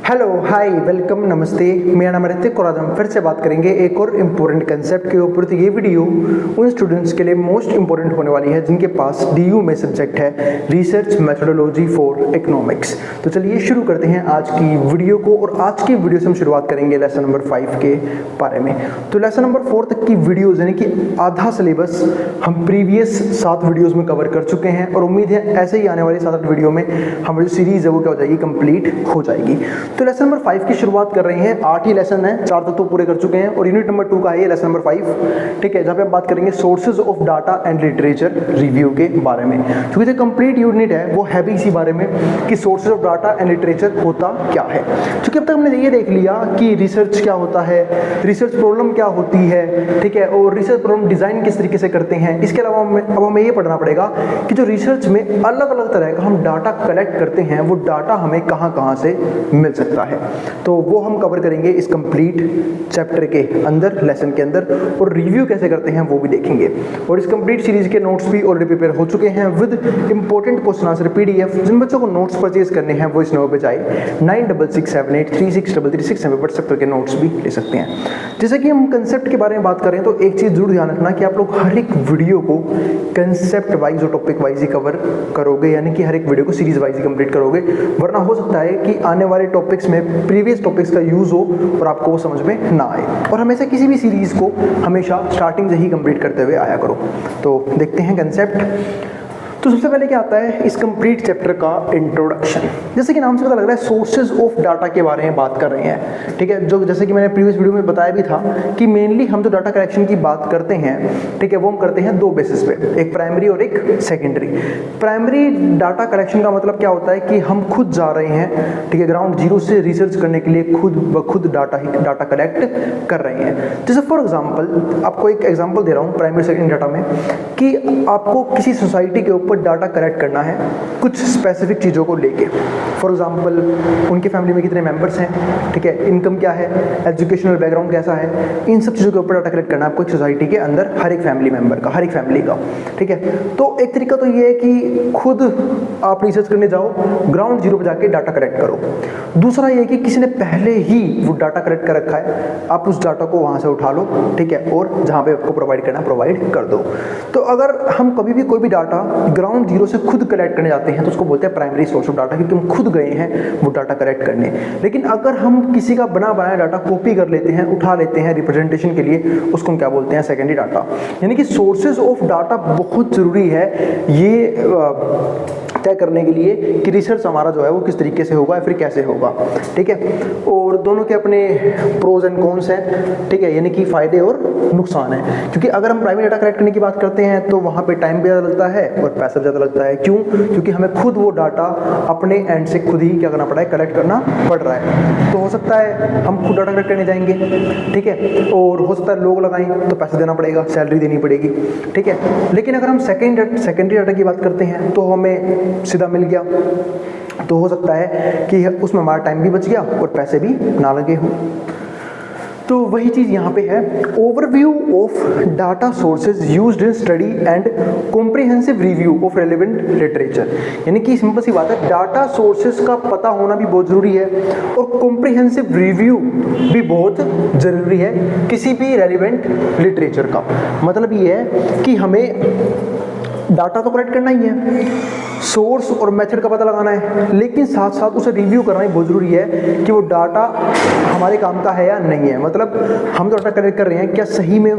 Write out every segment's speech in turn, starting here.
Hello hi welcome नमस्ते, मेरा नाम ऋतिक और आज हम फिर से बात करेंगे एक और इम्पोर्टेंट कंसेप्ट के ऊपर। तो ये वीडियो उन स्टूडेंट्स के लिए मोस्ट इंपॉर्टेंट होने वाली है जिनके पास डीयू में सब्जेक्ट है रिसर्च मेथोडोलॉजी फॉर इकोनॉमिक्स। तो चलिए शुरू करते हैं आज की वीडियो को। और आज की वीडियो से हम शुरुआत करेंगे लेसन नंबर 5 के बारे में। तो लेसन नंबर 4 तक की वीडियोज़ यानी कि आधा सिलेबस हम प्रीवियस 7 वीडियोज़ में कवर कर चुके हैं और उम्मीद है ऐसे ही आने वाली 7-8 वीडियो में हमारी जो सीरीज़ है वो क्या हो जाएगी, कंप्लीट हो जाएगी। तो लेसन नंबर 5 की शुरुआत कर रहे हैं। 8 ही लेसन है, 4 तक तो पूरे कर चुके हैं और यूनिट नंबर 2 का है ये लेसन नंबर 5, ठीक है, जहाँ पे हम बात करेंगे sources of data and literature review के बारे में। क्योंकि जो कंप्लीट यूनिट है वो है भी इसी बारे में कि sources of data and literature होता क्या है। क्योंकि अब तक हमने ये देख लिया कि रिसर्च क्या होता है, रिसर्च प्रॉब्लम क्या होती है, ठीक है, और रिसर्च प्रॉब्लम डिज़ाइन किस तरीके से करते हैं। इसके अलावा अब हमें ये पढ़ना पड़ेगा कि जो रिसर्च में अलग अलग तरह का हम डाटा कलेक्ट करते हैं वो डाटा हमें कहाँ कहाँ से मिल सकता है। तो वो हम कवर करेंगे इस कंप्लीट चैप्टर के अंदर, लेसन के अंदर, और रिव्यू कैसे करते हैं वो भी देखेंगे। और इस कंप्लीट सीरीज के नोट्स भी ऑलरेडी प्रिपेयर हो चुके हैं with important question answer PDF. जिन बच्चों को नोट्स परचेज करने हैं वो इस नंबर पे जाए 9667836333 व्हाट्सएप सेक्टर के नोट्स भी ले सकते हैं। जैसे कि हम कंसेप्ट के बारे में बात करें तो एक चीज़ जरूर ध्यान रखना कि आप लोग हर एक वीडियो को कंसेप्ट वाइज और टॉपिक वाइज ही कवर करोगे, यानी कि हर एक वीडियो को सीरीज वाइज ही कंप्लीट करोगे, वरना हो सकता है कि आने वाले टॉपिक्स में प्रीवियस टॉपिक्स का यूज़ हो और आपको वो समझ में ना आए। और हमेशा किसी भी सीरीज़ को हमेशा स्टार्टिंग से ही कंप्लीट करते हुए आया करो। तो देखते हैं कंसेप्ट। तो सबसे पहले क्या आता है इस कंप्लीट चैप्टर का इंट्रोडक्शन। जैसे कि नाम से पता लग रहा है सोर्सेज ऑफ डाटा के बारे में बात कर रहे हैं, ठीक है। जो जैसे कि मैंने प्रीवियस वीडियो में बताया भी था कि मेनली हम जो डाटा कलेक्शन की बात करते हैं, ठीक है, वो हम करते हैं 2 बेसिस पे, एक प्राइमरी और एक सेकेंडरी। प्राइमरी डाटा कलेक्शन का मतलब क्या होता है कि हम खुद जा रहे हैं, ठीक है, ग्राउंड जीरो से रिसर्च करने के लिए खुद डाटा कलेक्ट कर रहे हैं। जैसे फॉर एग्जाम्पल आपको एक एग्जाम्पल दे रहा हूँ प्राइमरी सेकेंडरी डाटा में कि आपको किसी सोसाइटी के ऊपर डाटा कलेक्ट करना है कुछ स्पेसिफिक चीज़ों को लेके। फॉर एग्जांपल उनके फैमिली में कितने मेंबर्स हैं, ठीक है, इनकम क्या है, एजुकेशनल बैकग्राउंड कैसा है, इन सब चीज़ों के ऊपर डाटा कलेक्ट करना है आपको एक सोसाइटी के अंदर हर एक फैमिली मेंबर का, हर एक फैमिली का, ठीक है। तो एक तरीका तो ये है कि खुद आप रिसर्च करने जाओ, ग्राउंड जीरो पर जाके डाटा कलेक्ट करो। दूसरा ये है कि किसी ने पहले ही वो डाटा कलेक्ट कर रखा है, आप उस डाटा को वहाँ से उठा लो, ठीक है, और जहाँ पे आपको प्रोवाइड करना प्रोवाइड कर दो। तो अगर हम कभी भी कोई भी डाटा ग्राउंड जीरो से खुद कलेक्ट करने जाते हैं तो उसको बोलते हैं प्राइमरी सोर्स ऑफ डाटा, क्योंकि हम खुद गए हैं वो डाटा कलेक्ट करने। लेकिन अगर हम किसी का बना बनाया डाटा कॉपी कर लेते हैं, उठा लेते हैं रिप्रेजेंटेशन के लिए, उसको हम क्या बोलते हैं, सेकेंडरी डाटा। यानी कि सोर्सेज ऑफ डाटा बहुत जरूरी है ये तय करने के लिए कि रिसर्च हमारा जो है वो किस तरीके से होगा या फिर कैसे होगा, ठीक है। और दोनों के अपने प्रोज एंड कॉन्स हैं, ठीक है, यानी कि फायदे और नुकसान है। क्योंकि अगर हम प्राइमरी डाटा कलेक्ट करने की बात करते हैं तो वहाँ पे टाइम भी ज़्यादा लगता है और पैसा ज़्यादा लगता है। क्यों? क्योंकि हमें खुद वो डाटा अपने एंड से खुद ही क्या करना पड़ा है, कलेक्ट करना पड़ रहा है। तो हो सकता है हम खुद डाटा कलेक्ट करने जाएंगे, ठीक है, और हो सकता है लोग लगाएं तो पैसा देना पड़ेगा, सैलरी देनी पड़ेगी, ठीक है। लेकिन अगर हम सेकेंडरी डाटा की बात करते हैं तो हमें सीधा मिल गया, तो हो सकता है कि उसमें हमारा टाइम भी बच गया और पैसे भी ना लगे हों। तो वही चीज़ यहाँ पे है, overview of data sources used in study and comprehensive review of relevant literature. यानी कि सिंपल सी बात है, डाटा सोर्सेज का पता होना भी बहुत ज़रूरी है और कॉम्प्रिहेंसिव रिव्यू भी बहुत ज़रूरी है किसी भी रेलेवेंट लिटरेचर का। मतलब ये है कि हमें डाटा तो कलेक्ट करना ही है, सोर्स और मेथड का पता लगाना है, लेकिन साथ साथ उसे रिव्यू करना ही बहुत ज़रूरी है कि वो डाटा हमारे काम का है या नहीं है। मतलब हम डाटा कलेक्ट कर रहे हैं, क्या सही में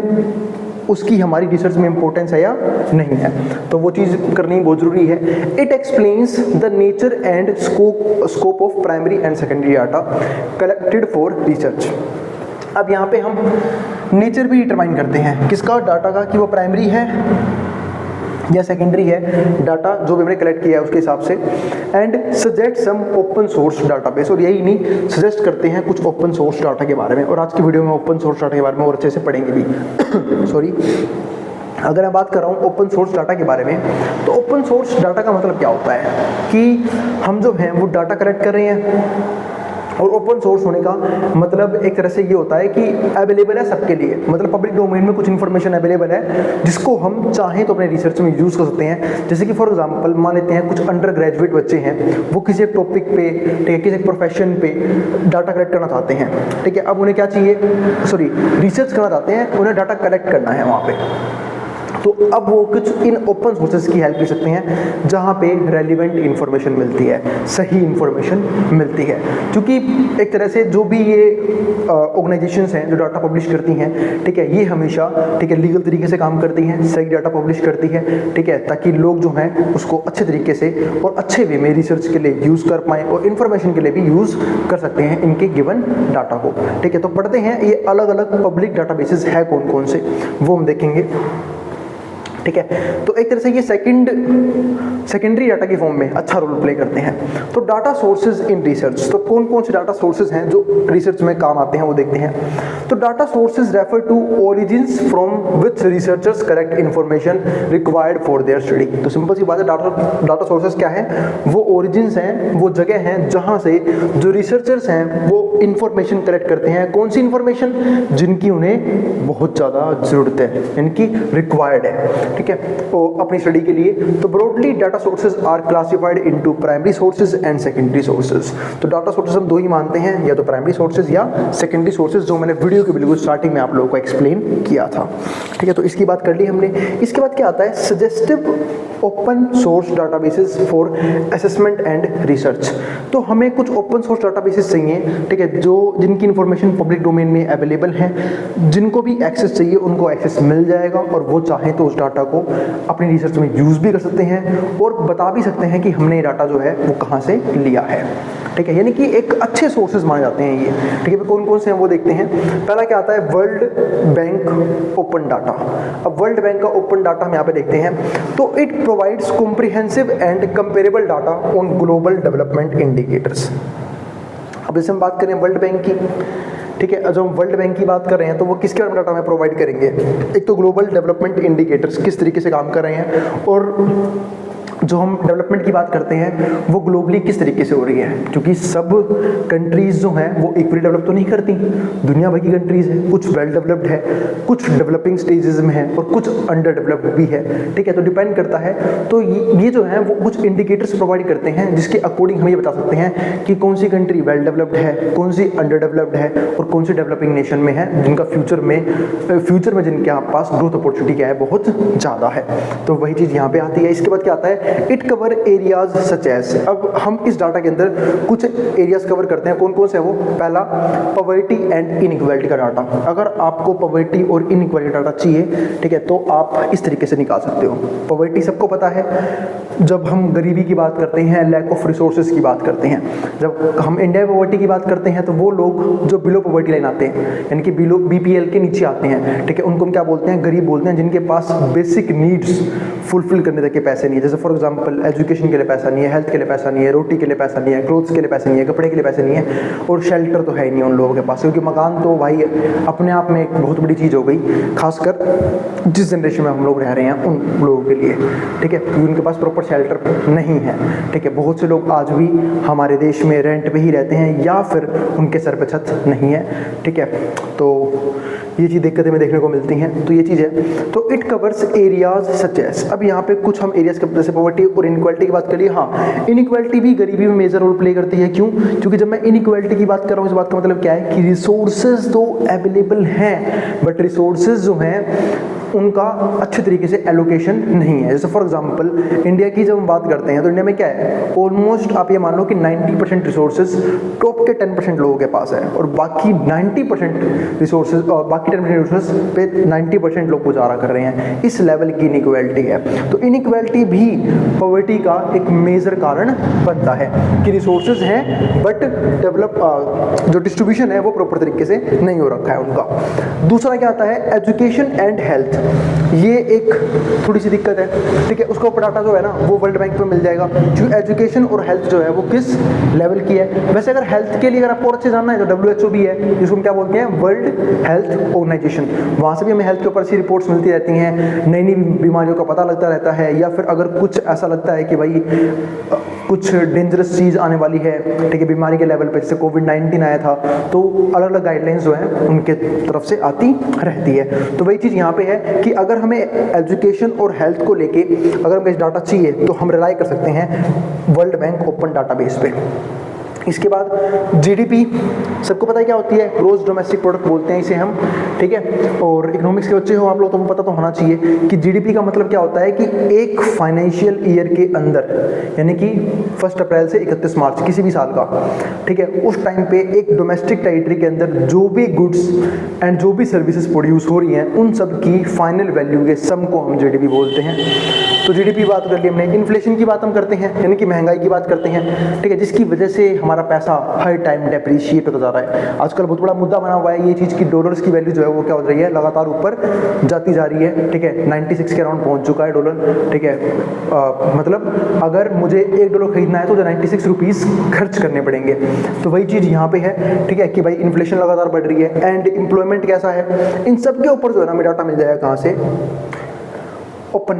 उसकी हमारी रिसर्च में इंपॉर्टेंस है या नहीं है, तो वो चीज़ करनी बहुत ज़रूरी है। It explains the nature and scope of primary and secondary data collected for research. अब यहाँ पे हम नेचर भी डिटरमाइन करते हैं किसका, डाटा का, कि वो प्राइमरी है या सेकेंडरी है, डाटा जो भी हमने कलेक्ट किया है उसके हिसाब से। And suggest some open source database, और यही नहीं सजेस्ट करते हैं कुछ ओपन सोर्स डाटा के बारे में, और आज की वीडियो में ओपन सोर्स डाटा के बारे में और अच्छे से पढ़ेंगे भी सॉरी। अगर मैं बात कर रहा हूँ ओपन सोर्स डाटा के बारे में, तो ओपन सोर्स डाटा का मतलब क्या होता है कि हम जो हैं वो डाटा कलेक्ट कर रहे हैं, और ओपन सोर्स होने का मतलब एक तरह से ये होता है कि अवेलेबल है सबके लिए, मतलब पब्लिक डोमेन में कुछ इन्फॉर्मेशन अवेलेबल है जिसको हम चाहें तो अपने रिसर्च में यूज़ कर सकते हैं। जैसे कि फॉर एग्जांपल मान लेते हैं कुछ अंडर ग्रेजुएट बच्चे हैं, वो किसी एक टॉपिक पे, ठीक है, किसी एक प्रोफेशन पे डाटा कलेक्ट करना चाहते हैं, ठीक है। अब उन्हें क्या चाहिए, रिसर्च करना चाहते हैं, उन्हें डाटा कलेक्ट करना है वहाँ पे। तो अब वो कुछ इन ओपन सोर्सेज की हेल्प ले सकते हैं जहाँ पे रेलिवेंट इन्फॉर्मेशन मिलती है, सही इन्फॉर्मेशन मिलती है। क्योंकि एक तरह से जो भी ये ऑर्गेनाइजेशंस हैं जो डाटा पब्लिश करती हैं, ठीक है, ये हमेशा, ठीक है, लीगल तरीके से काम करती हैं, सही डाटा पब्लिश करती है, ठीक है, ताकि लोग जो हैं उसको अच्छे तरीके से और अच्छे वे में रिसर्च के लिए यूज़ कर पाएँ और इन्फॉर्मेशन के लिए भी यूज़ कर सकते हैं इनके गिवन डाटा को, ठीक है। तो पढ़ते हैं ये अलग अलग पब्लिक डाटाबेसेस है कौन कौन से, वो हम देखेंगे, ठीक है। तो एक तरह से ये सेकेंडरी डाटा के फॉर्म में अच्छा रोल प्ले करते हैं। तो डाटा सोर्सेज इन रिसर्च, तो कौन कौन से डाटा सोर्सेज हैं जो रिसर्च में काम आते हैं वो देखते हैं। तो data sources refer to origins from which researchers collect information required for their study. तो सिंपल सी बात है, डाटा सोर्सेज क्या है, वो ओरिजिन्स हैं, वो जगह हैं जहाँ से जो रिसर्चर्स हैं वो इन्फॉर्मेशन कलेक्ट करते हैं। कौन सी इन्फॉर्मेशन, जिनकी उन्हें बहुत ज़्यादा ज़रूरत है, इनकी रिक्वायर्ड है, ठीक है, तो अपनी स्टडी के लिए। तो broadly data sources are classified into primary sources and secondary sources. तो डाटा सोर्सेज हम दो ही मानते हैं, या तो प्राइमरी सोर्सेज या सेकेंडरी सोर्सेज, जो मैंने वीडियो के बिल्कुल स्टार्टिंग में आप लोगों को एक्सप्लेन किया था, ठीक है। तो इसकी बात कर ली हमने। इसके बाद क्या आता है, suggestive open source databases for assessment and research. तो हमें कुछ ओपन सोर्स डाटाबेसेस चाहिए, ठीक है, जो जिनकी इंफॉर्मेशन पब्लिक डोमेन में अवेलेबल है, जिनको भी एक्सेस चाहिए उनको एक्सेस मिल जाएगा और वो चाहें तो उस डाटा को अपनी रिसर्च में यूज भी कर सकते हैं और बता भी सकते हैं कि हमने ये डाटा जो है वो कहाँ से लिया है, ठीक है। यानी कि एक अच्छे सोर्सेज माने जाते हैं ये, ठीक है। कौन कौन से हैं वो देखते हैं। पहला क्या आता है, वर्ल्ड बैंक ओपन डाटा। अब वर्ल्ड बैंक का ओपन डाटा हम यहाँ पे देखते हैं, तो it provides comprehensive and comparable data on global development indicators. अब जैसे हम बात करें वर्ल्ड बैंक की, ठीक है, जब हम वर्ल्ड बैंक की बात कर रहे हैं तो वो किसके बारे में डाटा हमें प्रोवाइड करेंगे, एक तो ग्लोबल डेवलपमेंट इंडिकेटर्स किस तरीके से काम कर रहे हैं, और जो हम डेवलपमेंट की बात करते हैं वो ग्लोबली किस तरीके से हो रही है, क्योंकि सब कंट्रीज जो हैं वो इक्वली डेवलप तो नहीं करती, दुनिया भर की कंट्रीज हैं, कुछ वेल डेवलप्ड है, कुछ डेवलपिंग स्टेजेस में है और कुछ अंडर डेवलप्ड भी है, ठीक है। तो डिपेंड करता है। तो ये जो है वो कुछ इंडिकेटर्स प्रोवाइड करते हैं जिसके अकॉर्डिंग हम ये बता सकते हैं कि कौन सी कंट्री वेल डेवलप्ड है, कौन सी अंडर डेवलप्ड है और कौन सी डेवलपिंग नेशन में है, जिनका फ्यूचर में जिनके पास ग्रोथ अपॉर्चुनिटी क्या है, बहुत ज़्यादा है। तो वही चीज़ यहाँ पे आती है। इसके बाद क्या आता है, it cover areas such as. अब हम इस डाटा के अंदर कुछ एरियाज कवर करते हैं, कौन कौन से है वो। पहला, पॉवर्टी एंड इनइक्वालिटी का डाटा। अगर आपको पॉवर्टी और इनइक्वालिटी डाटा चाहिए, ठीक है, तो आप इस तरीके से निकाल सकते हो। पॉवर्टी सबको पता है, जब हम गरीबी की बात करते हैं, लैक ऑफ रिसोर्सेज की बात करते हैं, जब हम इंडिया में पॉवर्टी की बात करते हैं तो वो लोग जो बिलो पॉवर्टी लाइन आते हैं, यानी कि बिलो BPL के नीचे आते हैं, ठीक है, उनको हम क्या बोलते हैं, गरीब बोलते हैं, जिनके पास बेसिक नीड्स फुलफिल करने तक के पैसे नहीं है। जैसे फॉर एग्जांपल एजुकेशन के लिए पैसा नहीं है, हेल्थ के लिए पैसा नहीं है, रोटी के लिए पैसा नहीं है, क्लोथ्स के लिए पैसे नहीं है, कपड़े के लिए पैसे नहीं है, और शेल्टर तो है ही नहीं उन लोगों के पास, क्योंकि मकान तो भाई अपने आप में एक बहुत बड़ी चीज़ हो गई, खासकर जिस जनरेशन में हम लोग रह रहे हैं उन लोगों के लिए, ठीक है, क्योंकि उनके पास प्रॉपर शेल्टर नहीं है, ठीक है। बहुत से लोग आज भी हमारे देश में रेंट पे ही रहते हैं या फिर उनके सर पे छत नहीं है, ठीक है। तो ये चीज़ दिक्कतें में देखने को मिलती हैं। तो ये चीज़ है। तो it covers areas such as. अब यहाँ पे कुछ हम एरियाज के, जैसे पॉवर्टी और इनइक्वालिटी की बात करिए। हाँ, इनइक्वालिटी भी गरीबी में मेजर रोल प्ले करती है। क्यों? क्योंकि जब मैं इनइक्वालिटी की बात कर रहा हूँ, इस बात का मतलब क्या है कि रिसोर्सेज तो अवेलेबल हैं बट रिसोर्सेज जो हैं उनका अच्छे तरीके से एलोकेशन नहीं है। जैसे फॉर एग्जांपल इंडिया की जब हम बात करते हैं तो इंडिया में क्या है, ऑलमोस्ट आप ये मान लो कि 90% रिसोर्सेज टॉप के 10% लोगों के पास है और बाकी 90% रिसोर्सेज और बाकी 10% रिसोर्सेज पे 90% लोग गुजारा कर रहे हैं। इस लेवल की इनइक्वालिटी है। तो इनइक्वालिटी भी पॉवर्टी का एक मेजर कारण बनता है कि रिसोर्सेज हैं बट जो डिस्ट्रीब्यूशन है वो प्रॉपर तरीके से नहीं हो रखा है उनका। दूसरा क्या आता है, एजुकेशन एंड हेल्थ। ये एक थोड़ी सी दिक्कत है, ठीक है। उसका डाटा जो है ना वो वर्ल्ड बैंक पे मिल जाएगा। जो एजुकेशन और हेल्थ जो है वो किस लेवल की है। वैसे अगर हेल्थ के लिए अगर आपको और अच्छे जानना है तो WHO भी है, जिसको हम क्या बोलते हैं, वर्ल्ड हेल्थ ऑर्गेनाइजेशन। वहाँ से भी हमें हेल्थ के ऊपर सी रिपोर्ट्स मिलती रहती हैं, नई नई बीमारियों का पता लगता रहता है, या फिर अगर कुछ ऐसा लगता है कि भाई कुछ डेंजरस चीज़ आने वाली है, ठीक है, बीमारी के लेवल पे, जैसे कोविड-19 आया था, तो अलग अलग गाइडलाइंस जो हैं उनके तरफ से आती रहती है। तो वही चीज़ यहाँ पे है कि अगर हमें एजुकेशन और हेल्थ को लेके अगर हमें डाटा चाहिए तो हम रिलाई कर सकते हैं वर्ल्ड बैंक ओपन डाटाबेस पे। इसके बाद जीडीपी, सबको पता है क्या होती है, ग्रोस डोमेस्टिक प्रोडक्ट बोलते हैं इसे हम, ठीक है। और इकोनॉमिक्स के बच्चे हो आप लोग तो पता तो होना चाहिए कि जीडीपी का मतलब क्या होता है कि एक फाइनेंशियल ईयर के अंदर, यानी कि 1 अप्रैल से 31 मार्च किसी भी साल का, ठीक है, उस टाइम पे एक डोमेस्टिक टेरिटरी के अंदर जो भी गुड्स एंड जो भी सर्विसेज प्रोड्यूस हो रही हैं उन सब की फाइनल वैल्यू के सम को हम जीडीपी बोलते हैं। तो जीडीपी बात कर ली हमने, इन्फ्लेशन की बात हम करते हैं, यानी कि महंगाई की बात करते हैं, ठीक है, जिसकी वजह से हमारा पैसा हर टाइम डेप्रिशिएट होता जा रहा है। आजकल बहुत बड़ा मुद्दा बना हुआ है ये चीज़ की डॉलर्स की वैल्यू जो है वो क्या हो रही है, लगातार ऊपर जाती जा रही है, ठीक है, 96 के अराउंड पहुंच चुका है डॉलर, ठीक है। मतलब अगर मुझे $1 खरीदना है तो मुझे 96 रुपीज़ खर्च करने पड़ेंगे। तो वही चीज़ यहाँ पे है, ठीक है, कि भाई इन्फ्लेशन लगातार बढ़ रही है एंड एम्प्लॉयमेंट कैसा है, इन सब के ऊपर जो है ना हमें डाटा मिल जाएगा कहाँ से, ओपन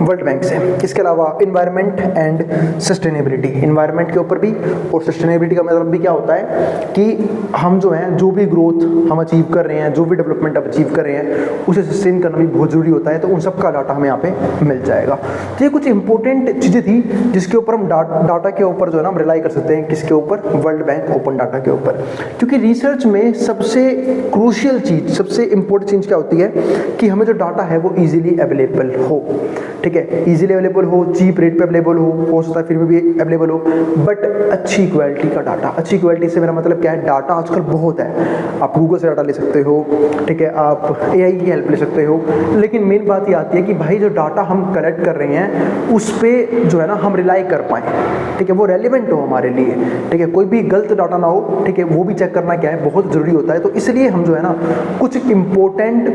वर्ल्ड बैंक से। इसके अलावा इन्वायरमेंट एंड सस्टेनेबिलिटी, इन्वायरमेंट के ऊपर भी, और सस्टेनेबिलिटी का मतलब भी क्या होता है कि हम जो हैं जो भी ग्रोथ हम अचीव कर रहे हैं, जो भी डेवलपमेंट हम अचीव कर रहे हैं उसे सस्टेन करना भी बहुत ज़रूरी होता है। तो उन सब का डाटा हमें यहाँ पे मिल जाएगा। तो ये कुछ इंपॉर्टेंट चीज़ें थी जिसके ऊपर हम डाटा के ऊपर जो है ना हम रिलाई कर सकते हैं, किसके ऊपर, वर्ल्ड बैंक ओपन डाटा के ऊपर। क्योंकि रिसर्च में सबसे क्रूशियल चीज़, सबसे इंपॉर्टेंट चीज़ क्या होती है कि हमें जो डाटा है वो ईजिली अवेलेबल हो, ठीक है, इजीली अवेलेबल हो, चीप रेट पे अवेलेबल हो सकता है फिर भी अवेलेबल हो, बट अच्छी क्वालिटी का डाटा। अच्छी क्वालिटी से मेरा मतलब क्या है, डाटा आजकल बहुत है, आप गूगल से डाटा ले सकते हो, ठीक है, आप AI की हेल्प ले सकते हो, लेकिन मेन बात ये आती है कि भाई जो डाटा हम कलेक्ट कर रहे हैं उस पर जो है ना हम रिलाई कर पाएँ, ठीक है, वो रेलिवेंट हो हमारे लिए, ठीक है, कोई भी गलत डाटा ना हो, ठीक है, वो भी चेक करना क्या है बहुत ज़रूरी होता है। तो इसलिए हम जो है ना कुछ इंपॉर्टेंट,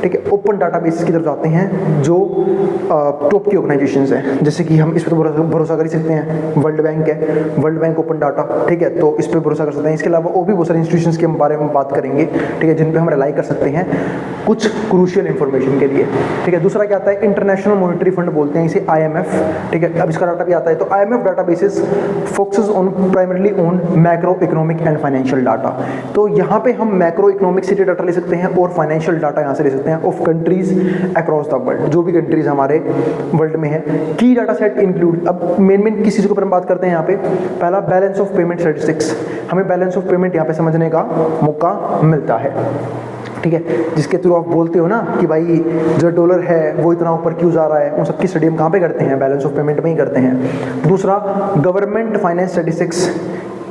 ठीक है, ओपन डाटाबेस की तरफ जाते हैं जो टॉप की ऑर्गेनाइजेशंस हैं, जैसे कि हम इस पर तो भरोसा कर ही सकते हैं, वर्ल्ड बैंक है, वर्ल्ड बैंक ओपन डाटा, ठीक है, तो इस पर भरोसा कर सकते हैं। इसके अलावा और भी बहुत सारे इंस्टीट्यूशंस के बारे में बात करेंगे, ठीक है, जिन पे हम रिलाई कर सकते हैं कुछ क्रूशियल इंफॉर्मेशन के लिए, ठीक है। दूसरा क्या आता है, इंटरनेशनल मॉनेटरी फंड बोलते हैं इसे, IMF, ठीक है, अब इसका डाटा भी आता है। तो IMF databases focuses on primarily on macro economic and financial data. तो यहाँ पे हम मैक्रो इकोनॉमिक से डाटा ले सकते हैं और फाइनेंशियल डाटा यहाँ से ले सकते हैं of countries across the world, जो भी कंट्रीज हमारे वर्ल्ड में है। की डाटा सेट इंक्लूड, अब मेन किसी चीज़ के ऊपर हम बात करते हैं यहाँ पे, पहला बैलेंस ऑफ पेमेंट स्टैटिस्टिक्स, हमें बैलेंस ऑफ पेमेंट यहाँ पे समझने का मौका मिलता है, ठीक है, जिसके थ्रू आप बोलते हो ना कि भाई जो डॉलर है वो इतना ऊपर क्यों जा रहा है, उन सबकी स्टडी हम कहाँ पे करते हैं, बैलेंस ऑफ पेमेंट में ही करते हैं। दूसरा गवर्नमेंट फाइनेंस स्टैटिस्टिक्स,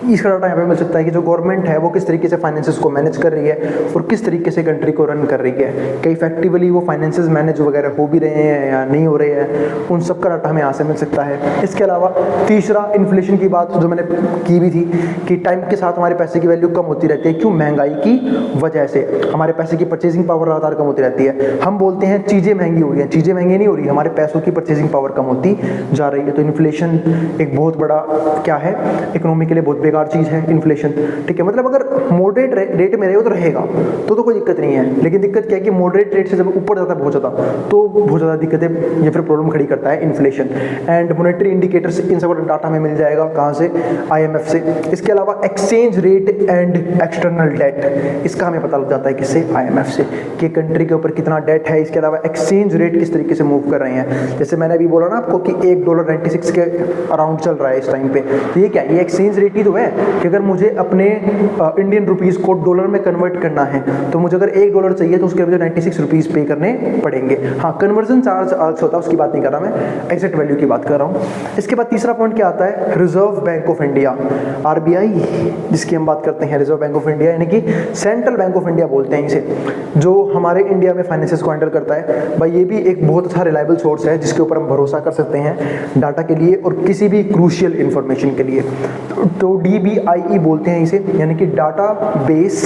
इसका डाटा यहाँ पे मिल सकता है कि जो गवर्नमेंट है वो किस तरीके से फाइनेंसेस को मैनेज कर रही है और किस तरीके से कंट्री को रन कर रही है, कई इफेक्टिवली वो फाइनेंसेस मैनेज वगैरह हो भी रहे हैं या नहीं हो रहे हैं, उन सब का डाटा हमें यहाँ से मिल सकता है। इसके अलावा तीसरा इन्फ्लेशन की बात जो मैंने की भी थी कि टाइम के साथ हमारे पैसे की वैल्यू कम होती रहती है, क्यों, महंगाई की वजह से हमारे पैसे की परचेजिंग पावर लगातार कम होती रहती है। हम बोलते हैं चीज़ें महंगी हो रही हैं, चीज़ें महंगी नहीं हो रही, हमारे पैसों की परचेजिंग पावर कम होती जा रही है। तो इन्फ्लेशन एक बहुत बड़ा क्या है, इकोनॉमी के लिए बहुत बेकार चीज़ है इन्फ्लेशन, ठीक है। मतलब अगर मॉडरेट रेट में रहे तो रहेगा तो कोई दिक्कत नहीं है, लेकिन दिक्कत क्या है कि मॉडरेट रेट से जब ऊपर जाता है बहुत ज़्यादा तो बहुत ज़्यादा दिक्कतें या फिर प्रॉब्लम खड़ी करता है इन्फ्लेशन। एंड मॉनेटरी इंडिकेटर्स, इन सब डाटा हमें मिल जाएगा कहाँ से, IMF से। इसके अलावा exchange rate and external debt, इसका हमें पता लग जाता है किससे, IMF से, कि कंट्री के ऊपर कितना डेट है। इसके अलावा एक्सचेंज रेट किस तरीके से मूव कर रहे हैं, जैसे मैंने अभी बोला ना आपको कि $1.96 के अराउंड चल रहा है इस टाइम पे, तो ये क्या, ये एक्सचेंज रेट ही तो है कि अगर मुझे अपने इंडियन रुपीस को डॉलर में कन्वर्ट करना है तो मुझे अगर $1 चाहिए तो उसके लिए मुझे 96 रुपीज़ पे करने पड़ेंगे। हाँ, कन्वर्जन चार्ज अलग होता है, उसकी बात नहीं कर रहा मैं, एग्जैक्ट वैल्यू की बात कर रहा हूँ। इसके बाद तीसरा पॉइंट क्या आता है, reserve bank of India, RBI, जिसकी हम बात करते हैं, रिजर्व बैंक ऑफ इंडिया, यानी कि सेंट्रल बैंक ऑफ इंडिया बोलते हैं इसे, जो हमारे इंडिया में फाइनेंसेस को हैंडल करता है। भाई ये भी एक बहुत अच्छा रिलायबल सोर्स है जिसके ऊपर हम भरोसा कर सकते हैं डाटा के लिए और किसी भी क्रूशियल इंफॉर्मेशन के लिए। तो DBIE बोलते हैं इसे, यानी कि data base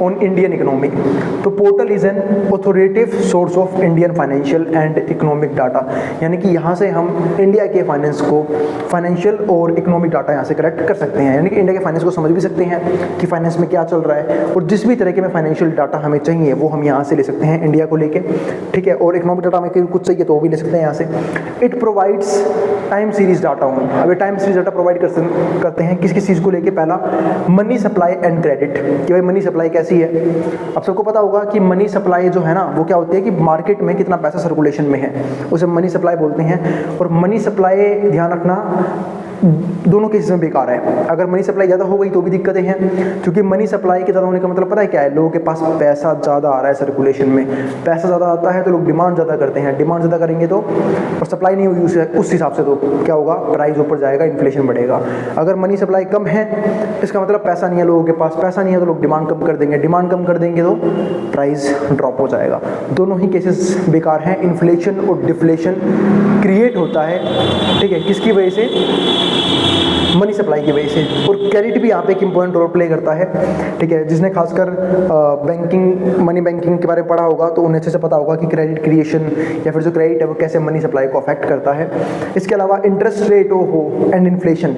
on Indian economic. तो portal is an authoritative source of Indian financial and economic data, यानी कि यहाँ से हम इंडिया के फाइनेंस को, फाइनेंशियल और इकोनॉमिक डाटा यहाँ से कलेक्ट कर सकते हैं, यानी कि इंडिया के फाइनेंस को समझ भी सकते हैं कि फाइनेंस में क्या चल रहा है, और जिस भी तरह के में फाइनेंशियल डाटा हमें चाहिए वो हम यहाँ से ले सकते हैं इंडिया को लेके, ठीक है। और इकोनॉमिक डाटा हमें कुछ चाहिए तो वो भी ले सकते हैं यहाँ से। It provides time series data on, अब टाइम सीरीज डाटा प्रोवाइड करते हैं किस किस चीज़ को लेके। पहला मनी सप्लाई एंड क्रेडिट, कि भाई मनी सप्लाई कैसी है। अब सबको पता होगा कि मनी सप्लाई जो है ना वो क्या होती है कि मार्केट में कितना पैसा सर्कुलेशन में है, उसे मनी सप्लाई बोलते हैं। और मनी सप्लाई ध्यान रखना दोनों केसेस में बेकार है। अगर मनी सप्लाई ज़्यादा हो गई तो भी दिक्कतें हैं, क्योंकि मनी सप्लाई के ज़्यादा होने का मतलब पता है क्या है, लोगों के पास पैसा ज़्यादा आ रहा है सर्कुलेशन में, पैसा ज़्यादा आता है तो लोग डिमांड ज़्यादा करते हैं, डिमांड ज़्यादा करेंगे तो और सप्लाई नहीं हुई उस हिसाब से तो क्या होगा, प्राइस ऊपर जाएगा, इन्फ्लेशन बढ़ेगा। अगर मनी सप्लाई कम है इसका मतलब पैसा नहीं है लोगों के पास, पैसा नहीं है तो लोग डिमांड कम कर देंगे, डिमांड कम कर देंगे तो प्राइस ड्रॉप हो जाएगा। दोनों ही केसेस बेकार हैं। इन्फ्लेशन और डिफ्लेशन क्रिएट होता है, ठीक है, किसकी वजह से, मनी सप्लाई की वजह से। और क्रेडिट भी यहाँ पे एक इंपॉर्टेंट रोल प्ले करता है, ठीक है। जिसने खासकर बैंकिंग, मनी बैंकिंग के बारे में पढ़ा होगा तो उन्हें अच्छे से पता होगा कि क्रेडिट क्रिएशन या फिर जो क्रेडिट है वो कैसे मनी सप्लाई को अफेक्ट करता है। इसके अलावा इंटरेस्ट रेट हो एंड इन्फ्लेशन,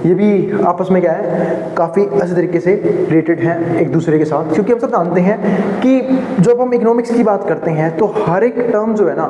ये भी आपस में क्या है, काफ़ी अच्छे तरीके से रिलेटेड हैं एक दूसरे के साथ, क्योंकि हम सब जानते हैं कि जब हम इकोनॉमिक्स की बात करते हैं तो हर एक टर्म जो है ना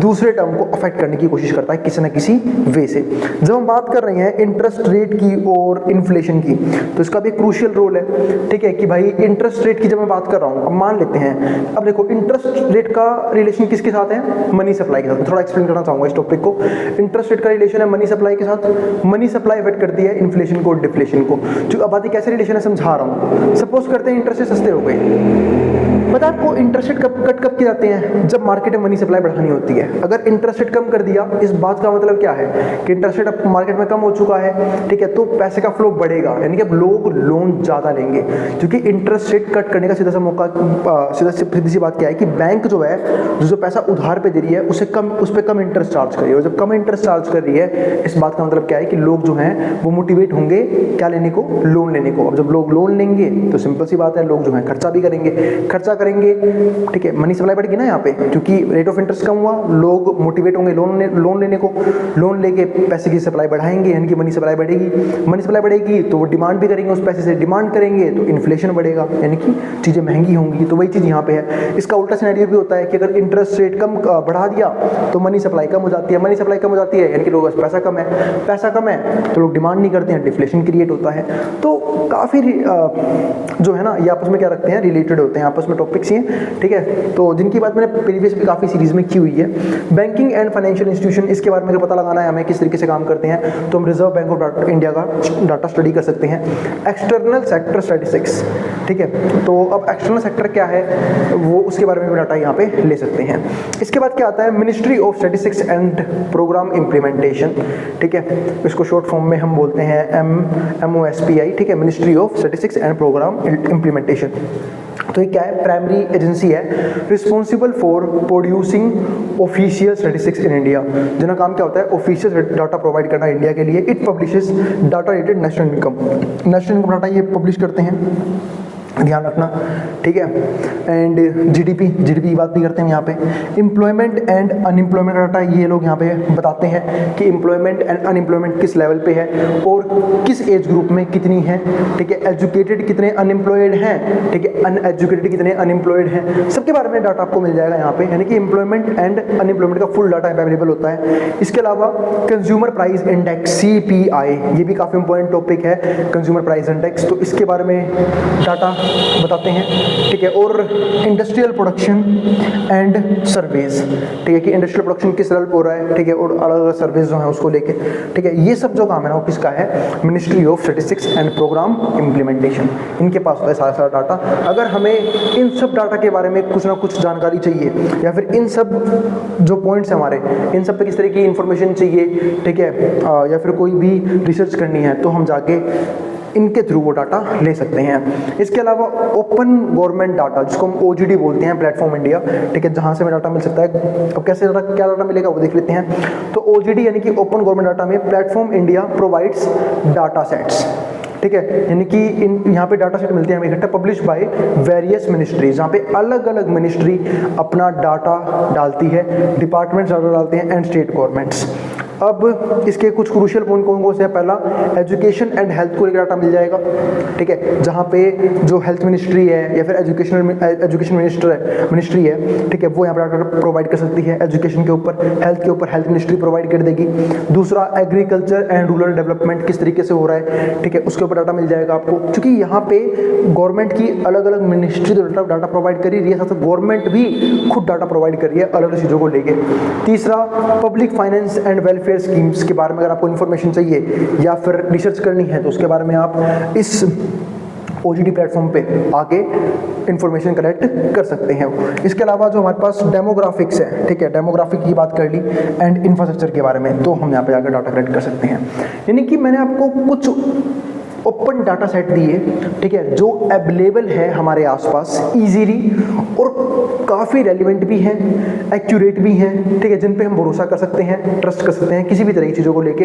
दूसरे टर्म को अफेक्ट करने की कोशिश करता है किसी न किसी वे से। जब हम बात कर रहे हैं इंटरेस्ट रेट की और इन्फ्लेशन की तो इसका भी क्रूशियल रोल है, ठीक है, कि भाई इंटरेस्ट रेट की जब मैं बात कर रहा हूँ, अब मान लेते हैं, अब देखो इंटरेस्ट रेट का रिलेशन किसके साथ है, मनी सप्लाई के साथ। मैं थोड़ा एक्सप्लेन करना चाहूँगा इस टॉपिक को। इंटरेस्ट रेट का रिलेशन है मनी सप्लाई के साथ, मनी सप्लाई अफेक्ट करती है इन्फ्लेशन को और डिफ्लेशन को। जो अब बात कैसे रिलेशन है समझा रहा हूँ। सपोज करते हैं इंटरेस्ट रेट सस्ते हो गए, पता आपको इंटरेस्ट रेट कब किए जाते हैं, जब मार्केट में मनी सप्लाई बढ़ानी होती है। अगर इंटरेस्ट रेट कम कर दिया, इस बात का मतलब क्या है कि इंटरेस्ट रेट अब मार्केट में कम हो चुका है, ठीक है, तो पैसे का फ्लो बढ़ेगा, यानी कि अब लोग लोन ज़्यादा लेंगे, क्योंकि इंटरेस्ट रेट कट करने का सीधा सा मौका, सीधी सी बात क्या है कि बैंक जो है जो पैसा उधार पे दे रही है उस पर कम इंटरेस्ट चार्ज कर रही है, और जब कम इंटरेस्ट चार्ज कर रही है इस बात का मतलब क्या है कि लोग जो हैं वो मोटिवेट होंगे क्या लेने को, लोन लेने को। अब जब लोग लोन लेंगे तो सिंपल सी बात है लोग जो है खर्चा भी करेंगे, ठीक है, मनी सप्लाई बढ़ेगी ना यहाँ पे, क्योंकि रेट ऑफ इंटरेस्ट कम हुआ, लोग मोटिवेट होंगे लोन लेने को, लोन लेके पैसे की सप्लाई बढ़ाएंगे, यानी कि मनी सप्लाई बढ़ेगी, मनी सप्लाई बढ़ेगी तो वो डिमांड भी करेंगे, उस पैसे से डिमांड करेंगे तो इन्फ्लेशन बढ़ेगा, यानी कि चीज़ें महंगी होंगी। तो वही चीज़ यहाँ पे है। इसका उल्टा सिनेरियो भी होता है कि अगर इंटरेस्ट रेट कम बढ़ा दिया तो मनी सप्लाई कम हो जाती है, मनी सप्लाई कम हो जाती है यानी कि लोगों के पास पैसा कम है तो लोग डिमांड नहीं करते हैं, डिफ्लेशन क्रिएट होता है। तो काफ़ी जो है ना ये आपस में क्या रखते हैं, रिलेटेड होते हैं, आपस में टॉपिक्स ही हैं, ठीक है। तो जिनकी बात मैंने प्रीवियस भी काफ़ी सीरीज में की हुई है। बैंकिंग एंड फाइनेंशियल इंस्टीट्यूशन, इसके बारे में पता लगाना है हमें किस तरीके से काम करते हैं, तो हम रिजर्व बैंक ऑफ इंडिया का डाटा स्टडी कर सकते हैं। एक्सटर्नल सेक्टर स्टैटिस्टिक्स, ठीक है, तो अब एक्सटर्नल सेक्टर क्या है वो उसके बारे में भी डाटा यहाँ पे ले सकते हैं। इसके बाद क्या आता है, ministry of statistics and programme implementation, ठीक है, इसको शॉर्ट फॉर्म में हम बोलते हैं MOSPI, ठीक है, ministry of statistics and programme implementation. तो ये क्या है, प्राइमरी एजेंसी है responsible for producing official statistics in India. जिनका काम क्या होता है, ऑफिशियल डाटा प्रोवाइड करना इंडिया के लिए। It publishes data related national income data ये पब्लिश करते हैं, ध्यान रखना, ठीक है। एंड जीडीपी की बात भी करते हैं यहाँ पे। एम्प्लॉयमेंट एंड अनएम्प्लॉयमेंट डाटा ये लोग यहाँ पे बताते हैं कि एम्प्लॉयमेंट एंड अनएम्प्लॉयमेंट किस लेवल पे है और किस एज ग्रुप में कितनी है, ठीक है। एजुकेटेड कितने अनएम्प्लॉयड हैं, ठीक है, अनएजुकेटेड कितने अनएम्प्लॉयड हैं, सबके बारे में डाटा आपको मिल जाएगा यहाँ पे, यानी कि एम्प्लॉयमेंट एंड अनएम्प्लॉयमेंट का फुल डाटा अवेलेबल होता है। इसके अलावा कंज्यूमर प्राइस इंडेक्स CPI, ये भी काफ़ी इंपॉर्टेंट टॉपिक है, कंज्यूमर प्राइस इंडेक्स, तो इसके बारे में डाटा बताते हैं, ठीक है। और इंडस्ट्रियल प्रोडक्शन एंड सर्विस, ठीक है, कि इंडस्ट्रियल प्रोडक्शन किस लेवल पे हो रहा है, ठीक है, और अलग अलग सर्विस जो है उसको लेके, ठीक है। ये सब जो काम है ना वो किसका है, ministry of statistics and programme implementation, इनके पास होता है सारा डाटा। अगर हमें इन सब डाटा के बारे में कुछ ना कुछ जानकारी चाहिए या फिर इन सब जो पॉइंट्स हैं हमारे, इन सब पे किस तरह की इंफॉर्मेशन चाहिए, ठीक है, या फिर कोई भी रिसर्च करनी है तो हम जाके इनके थ्रू वो डाटा ले सकते हैं। इसके अलावा ओपन गवर्नमेंट डाटा, जिसको हम OGD बोलते हैं, प्लेटफॉर्म इंडिया, ठीक है, जहाँ से हमें डाटा मिल सकता है। अब कैसे क्या डाटा मिलेगा वो देख लेते हैं। तो OGD यानी कि ओपन गवर्नमेंट डाटा में platform India provides data sets, ठीक है, यानी कि यहाँ पे डाटा सेट मिलते हैं हमें इकट्ठा, पब्लिश बाय वेरियस मिनिस्ट्रीज, जहाँ पे अलग अलग मिनिस्ट्री अपना डाटा डालती है, डिपार्टमेंट्स डाटा डालते हैं, एंड स्टेट गवर्नमेंट्स। अब इसके कुछ क्रूशियल पॉइंट कौन कौन से हैं? पहला, एजुकेशन एंड हेल्थ को लेकर डाटा मिल जाएगा, ठीक है, जहाँ पे जो हेल्थ मिनिस्ट्री है या फिर एजुकेशन मिनिस्ट्री है, ठीक है, वो यहाँ पर डाटा प्रोवाइड कर सकती है एजुकेशन के ऊपर, हेल्थ के ऊपर हेल्थ मिनिस्ट्री प्रोवाइड कर देगी। दूसरा, एग्रीकल्चर एंड रूरल डेवलपमेंट किस तरीके से हो रहा है, ठीक है, उसके ऊपर डाटा मिल जाएगा आपको, क्योंकि यहाँ पे गवर्नमेंट की अलग अलग मिनिस्ट्री तो डाटा प्रोवाइड कर रही है, साथ गवर्नमेंट भी खुद डाटा प्रोवाइड कर रही है अलग अलग चीज़ों को लेके। तीसरा, public finance and welfare schemes के बारे में अगर आपको इन्फॉर्मेशन चाहिए या फिर रिसर्च करनी है तो उसके बारे में आप इस OGD प्लेटफॉर्म पे आके इंफॉर्मेशन कलेक्ट कर सकते हैं। इसके अलावा जो हमारे पास डेमोग्राफिक्स है, ठीक है, डेमोग्राफिक की बात कर ली, एंड इंफ्रास्ट्रक्चर के बारे में, तो हम यहाँ पे जाकर डाटा कलेक्ट कर सकते हैं। यानी कि मैंने आपको कुछ ओपन डाटा सेट दिए, ठीक है, जो अवेलेबल है हमारे आसपास इजीली और काफ़ी रेलिवेंट भी हैं, एक्यूरेट भी हैं, ठीक है, जिन पे हम भरोसा कर सकते हैं, ट्रस्ट कर सकते हैं किसी भी तरह की चीज़ों को लेके,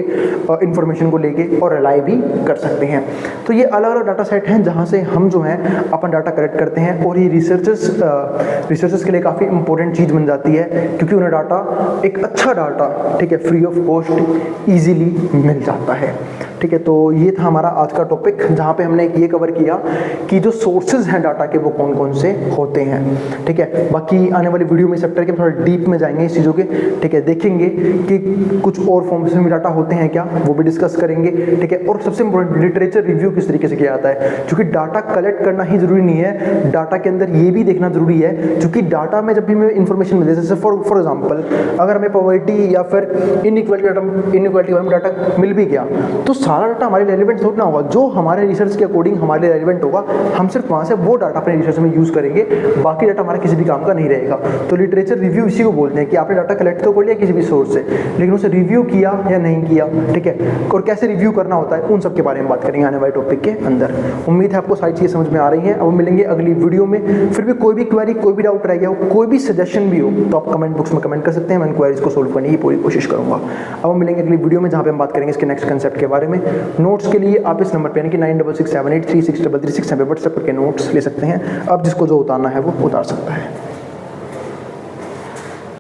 इंफॉर्मेशन को लेके, और रिलाई भी कर सकते हैं। तो ये अलग अलग डाटा सेट हैं जहाँ से हम जो है अपन डाटा कलेक्ट करते हैं, और ये रिसर्चर्स के लिए काफ़ी इंपॉर्टेंट चीज़ बन जाती है, क्योंकि उन्हें डाटा, एक अच्छा डाटा, ठीक है, फ्री ऑफ कॉस्ट ईजिली मिल जाता है, ठीक है। तो ये था हमारा आज का टॉपिक, जहाँ पे हमने ये कवर किया कि जो सोर्सेज हैं डाटा के वो कौन कौन से होते हैं, ठीक है। बाकी आने वाली वीडियो में सेक्टर के थोड़ा डीप में जाएंगे इस चीज़ों के, ठीक है, देखेंगे कि कुछ और फॉर्म्स में डाटा होते हैं क्या, वो भी डिस्कस करेंगे, ठीक है। और सबसे इंपॉर्टेंट, लिटरेचर रिव्यू किस तरीके से किया जाता है, क्योंकि डाटा कलेक्ट करना ही जरूरी नहीं है, डाटा के अंदर ये भी देखना जरूरी है, क्योंकि डाटा में जब भी हमें इन्फॉर्मेशन मिले, जैसे फॉर एग्जाम्पल अगर हमें पॉवर्टी या फिर इनइक्वालिटी वाला डाटा मिल भी गया, तो सारा डाटा हमारे रेलिवेंट थोड़ा ना होगा, जो हमारे रिसर्च के अकॉर्डिंग हमारे रेलिवेंट होगा, हम सिर्फ वहाँ से वो डाटा अपने रिसर्च में यूज़ करेंगे, बाकी डाटा हमारा किसी भी काम का नहीं रहेगा। तो लिटरेचर रिव्यू इसी को बोलते हैं कि आपने डाटा कलेक्ट तो कर लिया किसी भी सोर्स से, लेकिन उसे रिव्यू किया या नहीं किया, ठीक है, और कैसे रिव्यू करना होता है, उन सब के बारे में बात करेंगे आने वाले टॉपिक के अंदर। उम्मीद है आपको सारी चीज़ें समझ में आ रही हैं। अब मिलेंगे अगली वीडियो में, फिर भी कोई भी क्वेरी, कोई भी डाउट रह गया हो, कोई भी सजेशन भी हो, तो आप कमेंट बॉक्स में कमेंट कर सकते हैं, मैं इन क्वेरीज को सोल्व करने की पूरी कोशिश करूँगा। अब हम मिलेंगे अगली वीडियो में, जहाँ पे हम बात करेंगे इसके नेक्स्ट कंसेप्ट के बारे में। नोट्स के लिए आप इस नंबर पे, यानी कि 9667836336 पे व्हाट्सएप करके नोट्स ले सकते हैं। अब जिसको जो उतारना है वो उतार सकता है।